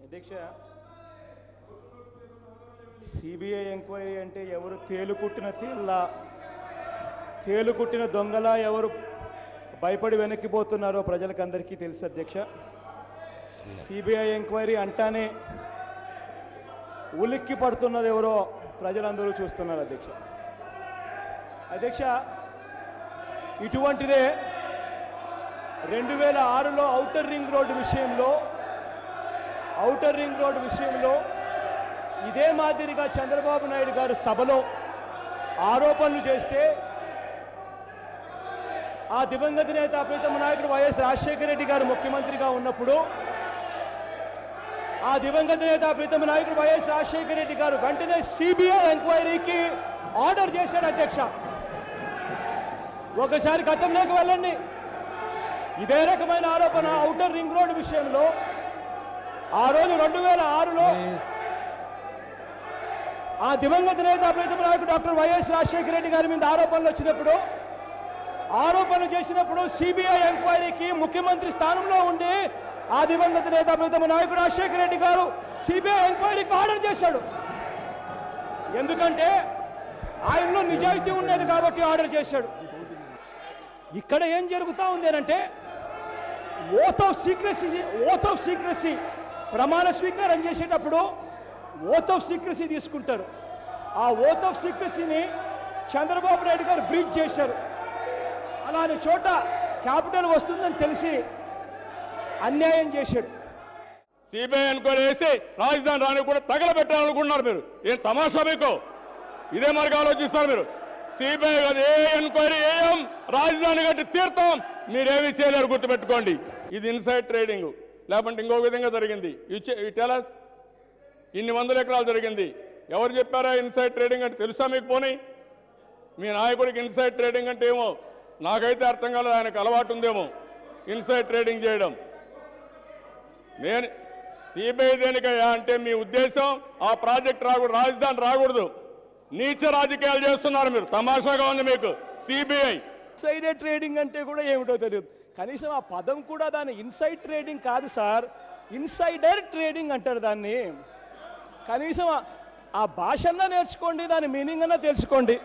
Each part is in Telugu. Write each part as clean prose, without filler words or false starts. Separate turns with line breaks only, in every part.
అధ్యక్ష, సిబిఐ ఎంక్వైరీ అంటే ఎవరు తేలుకుట్టిన దొంగలా ఎవరు భయపడి వెనక్కిపోతున్నారో ప్రజలకు అందరికీ తెలుసు అధ్యక్ష. సిబిఐ ఎంక్వైరీ అంటానే ఉలిక్కి పడుతున్నది ఎవరో ప్రజలందరూ చూస్తున్నారు అధ్యక్ష. అధ్యక్ష, ఇటువంటిదే 2006లో ఔటర్ రింగ్ రోడ్డు విషయంలో ఇదే మాదిరిగా చంద్రబాబు నాయుడు గారు సభలో ఆరోపణలు చేస్తే ఆ దివంగత నేత ప్రీతమ నాయకుడు వైఎస్ రాజశేఖర రెడ్డి గారు ముఖ్యమంత్రిగా ఉన్నప్పుడు ఆ దివంగత నేత ప్రీతమ నాయకుడు వైఎస్ రాజశేఖర రెడ్డి గారు వెంటనే సిబిఐ ఎంక్వైరీకి ఆర్డర్ చేశాడు అధ్యక్ష. ఒకసారి గతంలోకి వెళ్ళండి. ఇదే రకమైన ఆరోపణ ఔటర్ రింగ్ రోడ్ విషయంలో ఆ రోజు 2006లో ఆ దివంగత నేత ప్రీతమ నాయకుడు డాక్టర్ వైఎస్ రాజశేఖర రెడ్డి గారి మీద ఆరోపణలు చేసినప్పుడు సిబిఐ ఎంక్వైరీకి ముఖ్యమంత్రి స్థానంలో ఉండి ఆ దివంగత నేత ప్రీతమ నాయకుడు రాజశేఖర రెడ్డి గారు సిబిఐ ఎంక్వైరీకి ఆర్డర్ చేశాడు. ఎందుకంటే ఆయనలో నిజాయితీ ఉండేది కాబట్టి ఆర్డర్ చేశాడు. ఇక్కడ ఏం జరుగుతూ ఉంది అంటే ఓత్ ఆఫ్ సీక్రసీ ప్రమాణ స్వీకారం చేసేటప్పుడు ఓత్ ఆఫ్ సీక్రసీ తీసుకుంటారు. ఆ ఓత్ ఆఫ్ సీక్రసీని చంద్రబాబు నాయుడు గారు బ్రీచ్ చేశారు. అలాంటి చోట క్యాపిటల్ వస్తుందని తెలిసి అన్యాయం చేశాడు.
సిబిఐ ఎంక్వైరీ చేసి రాజధాని రాని కూడా తగలబెట్టాలనుకుంటున్నారు మీరు. ఏం తమాషా మీకు? ఇదే మరి ఆలోచిస్తారు మీరు. సిబిఐ కాదు, ఏ ఎంక్వైరీ ఏం రాజధాని కట్టి తీర్థం మీరేమీ చేయలేరు, గుర్తుపెట్టుకోండి. ఇది ఇన్సైడ్ ట్రేడింగ్, లేకుంటే ఇంకో విధంగా జరిగింది. టెలస్ ఇన్ని వందల ఎకరాలు జరిగింది. ఎవరు చెప్పారా ఇన్సైడ్ ట్రేడింగ్ అంటే? తెలుసా మీకు? పోనీ మీ నాయకుడికి ఇన్సైడ్ ట్రేడింగ్ అంటే ఏమో నాకైతే అర్థం కాలేదు. ఆయనకు అలవాటు ఉందేమో ఇన్సైడ్ ట్రేడింగ్ చేయడం. నేను సిబిఐ దేనికయ్యా అంటే మీ ఉద్దేశం ఆ ప్రాజెక్ట్ రాజధాని రాకూడదు. నీచ రాజకీయాలు చేస్తున్నారు మీరు. తమాషాగా ఉంది మీకు. సిబిఐ
ఇన్సైడర్ ట్రేడింగ్ అంటే కూడా ఏమిటో తెలియదు. కనీసం ఆ పదం కూడా దాన్ని ఇన్సైడ్ ట్రేడింగ్ కాదు సార్, ఇన్సైడర్ ట్రేడింగ్ అంటారు దాన్ని. కనీసం ఆ భాష అన్నా నేర్చుకోండి, దాని మీనింగ్ అన్నా తెలుసుకోండి.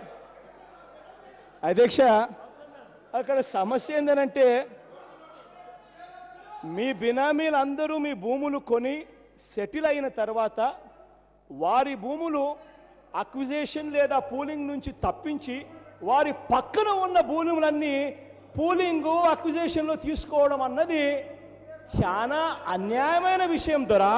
అధ్యక్ష, అక్కడ సమస్య ఏంటంటే మీ బినామీలందరూ మీ భూములు కొని సెటిల్ అయిన తర్వాత వారి భూములు అక్విజిషన్ లేదా పూలింగ్ నుంచి తప్పించి వారి పక్కన ఉన్న భూములన్నీ పూలింగు అక్విజిషన్లో తీసుకోవడం అన్నది చాలా అన్యాయమైన విషయం దొరా.